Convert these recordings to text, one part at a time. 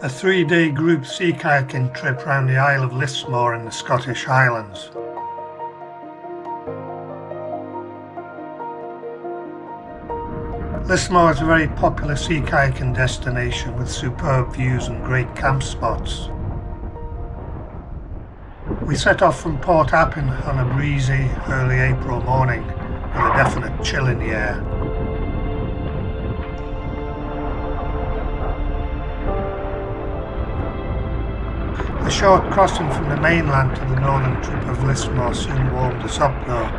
A 3-day group sea kayaking trip round the Isle of Lismore in the Scottish Highlands. Lismore is a very popular sea kayaking destination with superb views and great camp spots. We set off from Port Appin on a breezy early April morning with a definite chill in the air. The short crossing from the mainland to the northern tip of Lismore soon warmed us up though,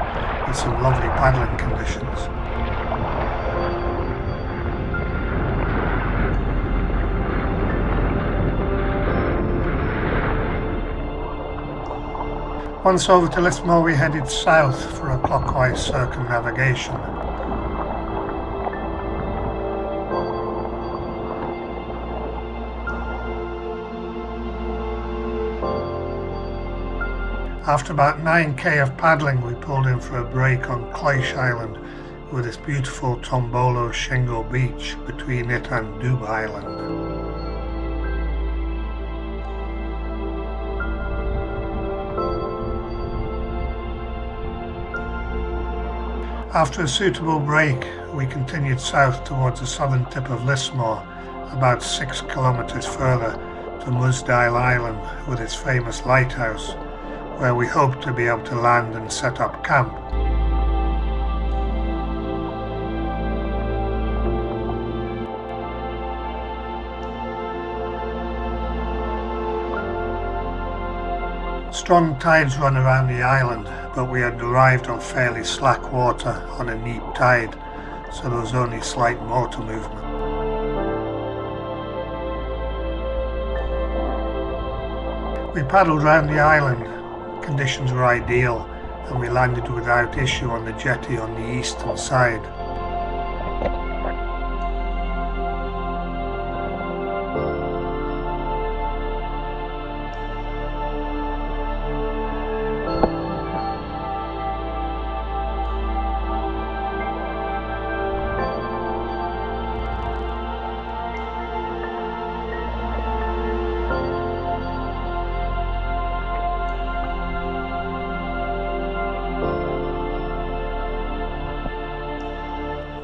with some lovely paddling conditions. Once over to Lismore we headed south for a clockwise circumnavigation. After about 9k of paddling we pulled in for a break on Scottish Highlands with this beautiful Tombolo Shingle beach between it and Dube Island. After a suitable break, we continued south towards the southern tip of Lismore, about 6 kilometres further to Musdale Island with its famous lighthouse, where we hoped to be able to land and set up camp. Strong tides run around the island, but we had arrived on fairly slack water on a neap tide, so there was only slight motor movement. We paddled round the island. Conditions were ideal, and we landed without issue on the jetty on the eastern side.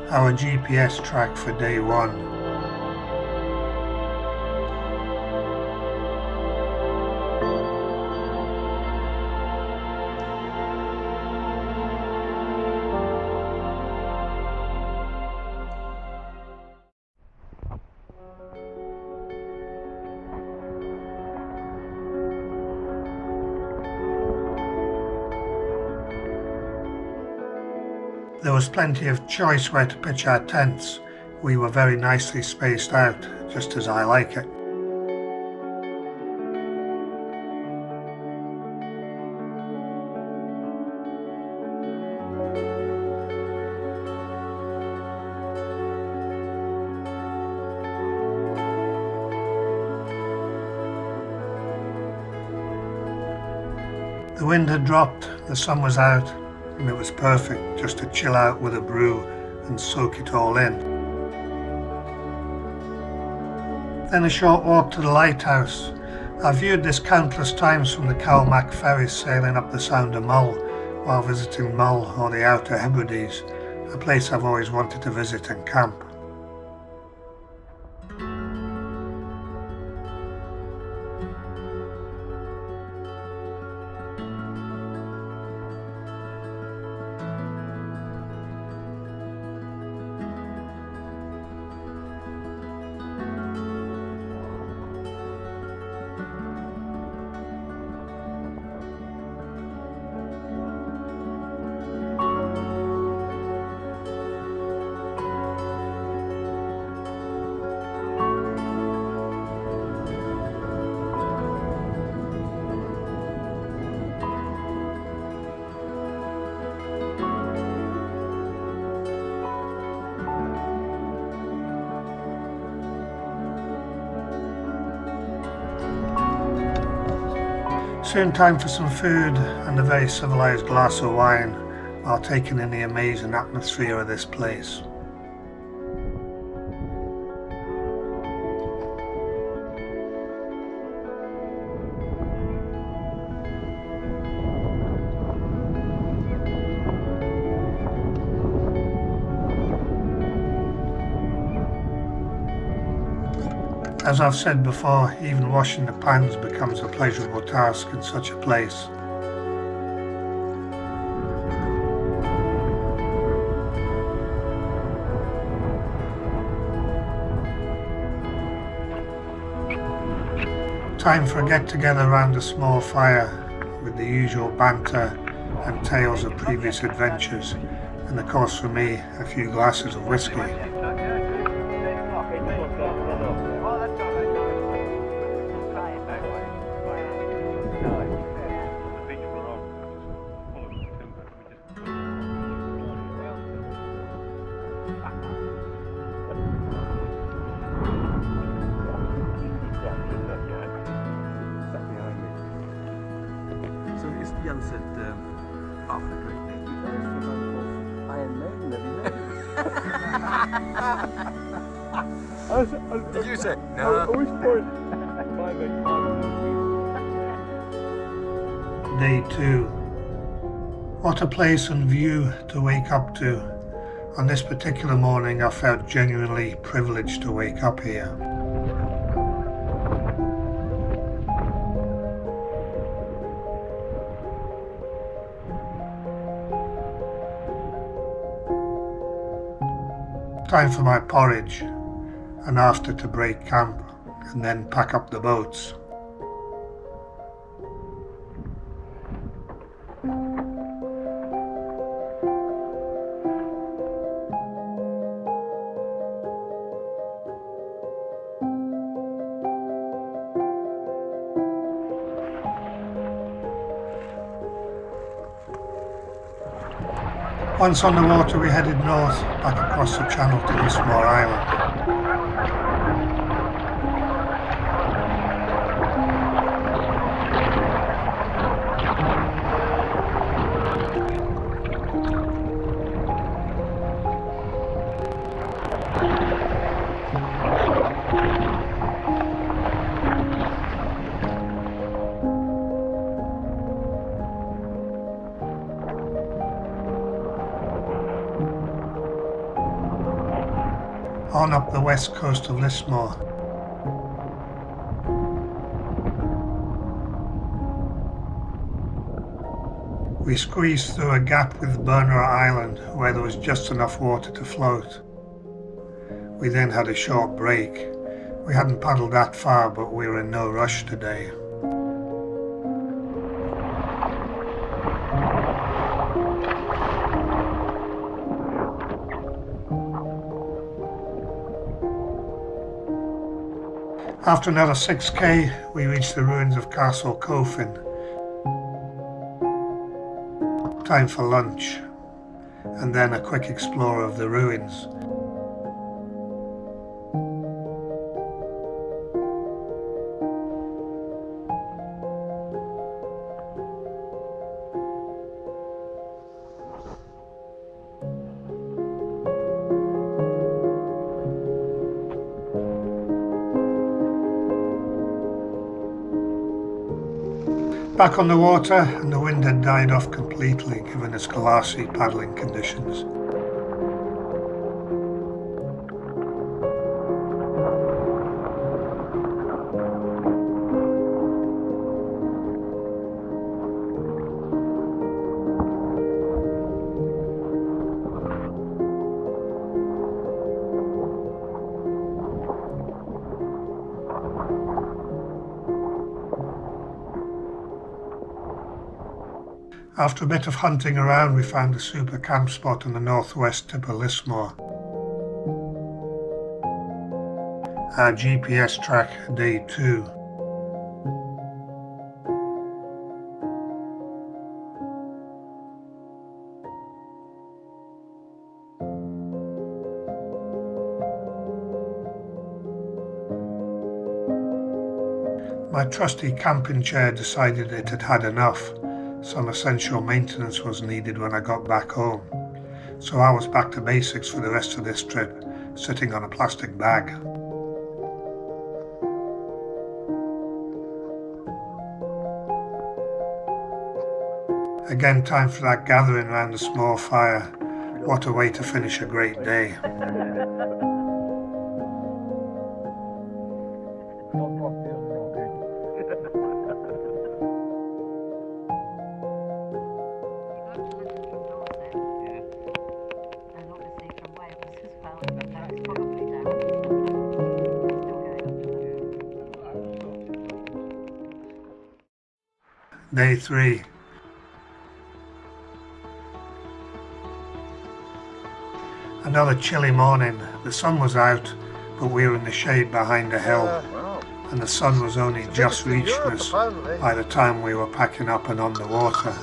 Our GPS track for day one. There was plenty of choice where to pitch our tents. We were very nicely spaced out, just as I like it. The wind had dropped, the sun was out, and it was perfect just to chill out with a brew and soak it all in. Then a short walk to the lighthouse. I've viewed this countless times from the Calmac ferries sailing up the Sound of Mull while visiting Mull or the Outer Hebrides, a place I've always wanted to visit and camp. Soon time for some food and a very civilized glass of wine while taking in the amazing atmosphere of this place. As I've said before, even washing the pans becomes a pleasurable task in such a place. Time for a get-together around a small fire with the usual banter and tales of previous adventures, and of course for me, a few glasses of whiskey. Jan said, after drinking, Iron Maiden, have you met? Did you say? No. Day 2. What a place and view to wake up to. On this particular morning I felt genuinely privileged to wake up here. Time for my porridge, and after to break camp and then pack up the boats. Once on the water we headed north, back across the channel to Lismore Island. On up the west coast of Lismore. We squeezed through a gap with Burner Island where there was just enough water to float. We then had a short break. We hadn't paddled that far, but we were in no rush today. After another 6k, we reached the ruins of Castle Coffin. Time for lunch, and then a quick explore of the ruins. Back on the water, and the wind had died off completely given its glassy paddling conditions. After a bit of hunting around, we found a super camp spot on the northwest tip of Lismore. Our GPS track, day 2. My trusty camping chair decided it had had enough. Some essential maintenance was needed when I got back home, so I was back to basics for the rest of this trip, sitting on a plastic bag. Again, time for that gathering round a small fire. What a way to finish a great day. Day 3. Another chilly morning. The sun was out, but we were in the shade behind a hill, and the sun was only just reaching us by the time we were packing up and on the water.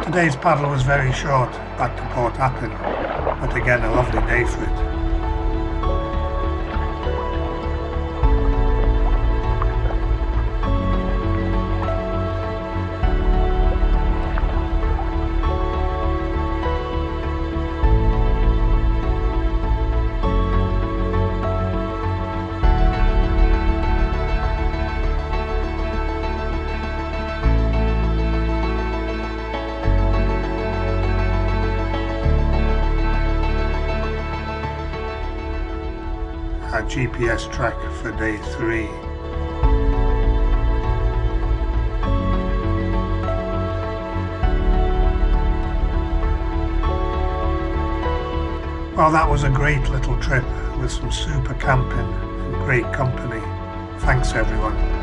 Today's paddle was very short, back to Port Appin, but again a lovely day for it. Our GPS track for day 3. Well, that was a great little trip with some super camping and great company. Thanks everyone.